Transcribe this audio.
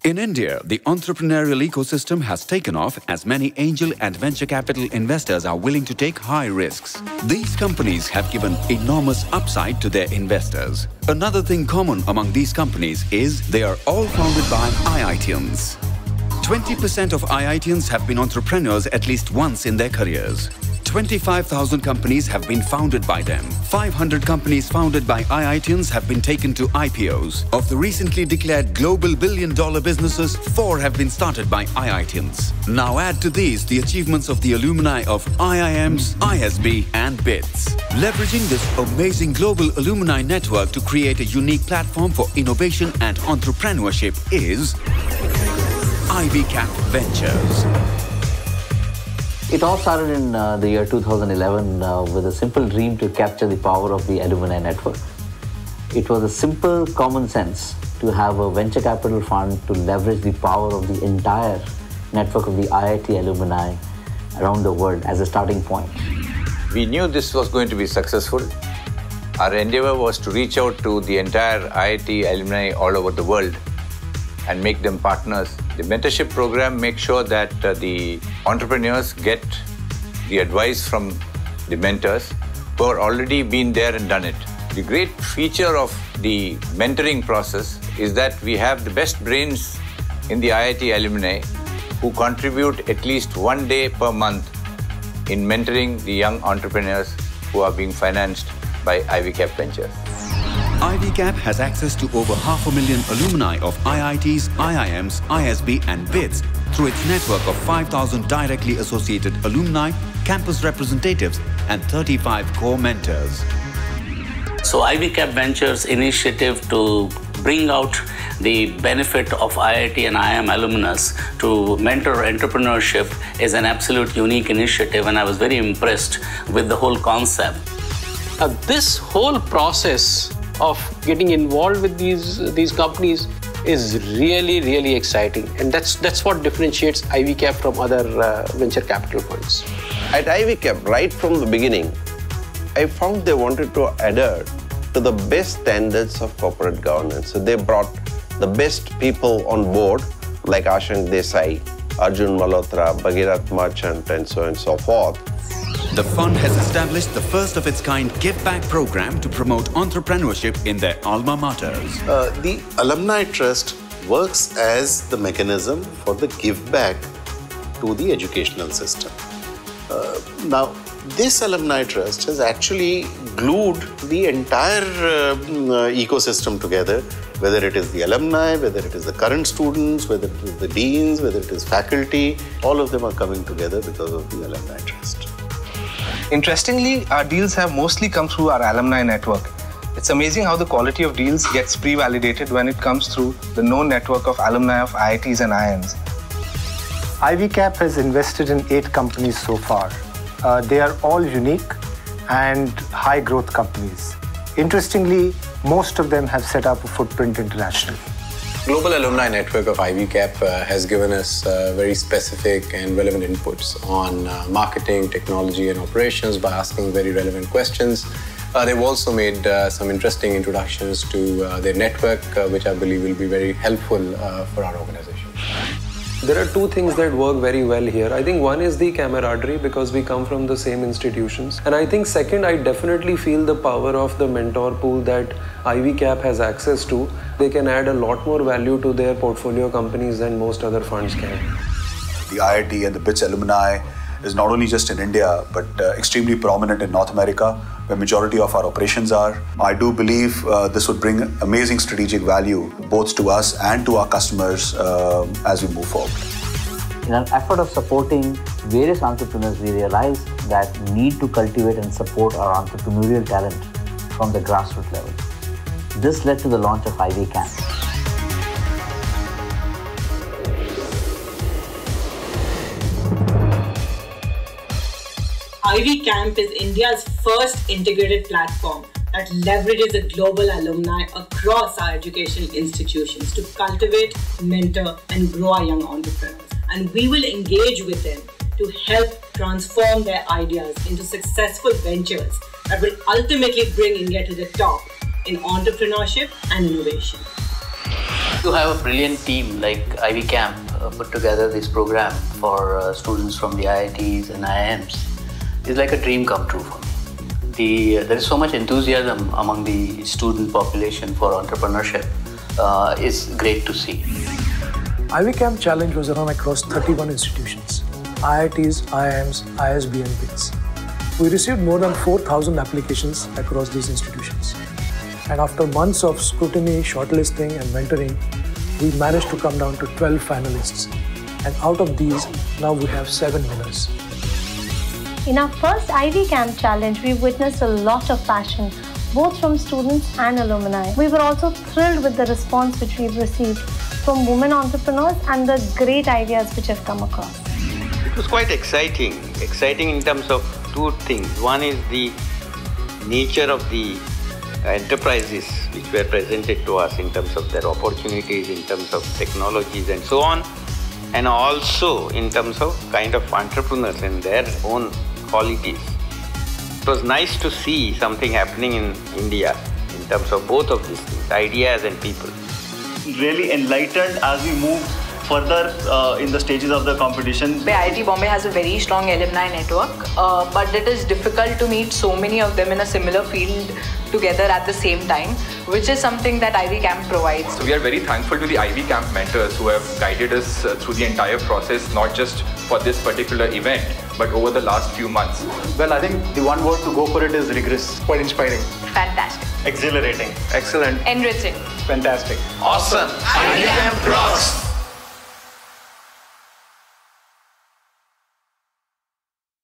In India, the entrepreneurial ecosystem has taken off as many angel and venture capital investors are willing to take high risks. These companies have given enormous upside to their investors. Another thing common among these companies is they are all founded by IITians. 20% of IITians have been entrepreneurs at least once in their careers. 25,000 companies have been founded by them. 500 companies founded by IITians have been taken to IPOs. Of the recently declared global billion-dollar businesses, 4 have been started by IITians. Now add to these the achievements of the alumni of IIMs, ISB and BITS. Leveraging this amazing global alumni network to create a unique platform for innovation and entrepreneurship is IvyCap Ventures. It all started in the year 2011 with a simple dream to capture the power of the alumni network. It was a simple common sense to have a venture capital fund to leverage the power of the entire network of the IIT alumni around the world as a starting point. We knew this was going to be successful. Our endeavor was to reach out to the entire IIT alumni all over the world and make them partners. The mentorship program makes sure that the entrepreneurs get the advice from the mentors who have already been there and done it. The great feature of the mentoring process is that we have the best brains in the IIT alumni who contribute at least 1 day per month in mentoring the young entrepreneurs who are being financed by IvyCap Ventures. IvyCap has access to over 500,000 alumni of IITs, IIMs, ISB and BITS through its network of 5,000 directly associated alumni, campus representatives and 35 core mentors. So IvyCap Ventures' initiative to bring out the benefit of IIT and IIM alumnus to mentor entrepreneurship is an absolute unique initiative, and I was very impressed with the whole concept. This whole process of getting involved with these companies is really exciting, and that's what differentiates IvyCap from other venture capital funds. At IvyCap, right from the beginning, I found they wanted to adhere to the best standards of corporate governance. So they brought the best people on board, like Ashank Desai, Arjun Malhotra, Bhagirath Marchant, and so on and so forth. The fund has established the first of its kind give back program to promote entrepreneurship in their alma maters. The Alumni Trust works as the mechanism for the give back to the educational system. Now, this Alumni Trust has actually glued the entire ecosystem together, whether it is the alumni, whether it is the current students, whether it is the deans, whether it is faculty, all of them are coming together because of the Alumni Trust. Interestingly, our deals have mostly come through our alumni network. It's amazing how the quality of deals gets pre-validated when it comes through the known network of alumni of IITs and IIMs. IvyCap has invested in 8 companies so far. They are all unique and high-growth companies. Interestingly, most of them have set up a footprint internationally. Global alumni network of IvyCap has given us very specific and relevant inputs on marketing, technology and operations by asking very relevant questions. They've also made some interesting introductions to their network, which I believe will be very helpful for our organization. There are 2 things that work very well here. I think one is the camaraderie, because we come from the same institutions. And I think second, I definitely feel the power of the mentor pool that IvyCap has access to. They can add a lot more value to their portfolio companies than most other funds can. The IIT and the BITS alumni is not only just in India, but extremely prominent in North America, where majority of our operations are. I do believe this would bring amazing strategic value both to us and to our customers as we move forward. In an effort of supporting various entrepreneurs, we realized that we need to cultivate and support our entrepreneurial talent from the grassroots level. This led to the launch of IvyCap. IvyCamp is India's first integrated platform that leverages the global alumni across our educational institutions to cultivate, mentor, and grow our young entrepreneurs. And we will engage with them to help transform their ideas into successful ventures that will ultimately bring India to the top in entrepreneurship and innovation. To have a brilliant team like IvyCap put together this program for students from the IITs and IIMs is like a dream come true for me. There is so much enthusiasm among the student population for entrepreneurship. Is great to see. IvyCap Challenge was run across 31 institutions, IITs, IIMs, ISB&Bs. We received more than 4,000 applications across these institutions. And after months of scrutiny, shortlisting and mentoring, we managed to come down to 12 finalists. And out of these, now we have 7 winners. In our first IvyCap Challenge, we witnessed a lot of passion, both from students and alumni. We were also thrilled with the response which we've received from women entrepreneurs and the great ideas which have come across. It was quite exciting in terms of two things. One is the nature of the enterprises which were presented to us in terms of their opportunities, in terms of technologies and so on, and also in terms of kind of entrepreneurs and their own qualities. It was nice to see something happening in India in terms of both of these things, ideas and people. Really enlightened as we move further in the stages of the competition. IIT Bombay has a very strong alumni network, but it is difficult to meet so many of them in a similar field together at the same time, which is something that IvyCap provides. So we are very thankful to the IvyCap mentors who have guided us through the entire process, not just for this particular event, but over the last few months. Well, I think the one word to go for it is rigorous. Quite inspiring. Fantastic. Exhilarating. Excellent. Enriching. Fantastic. Awesome. IvyCap rocks.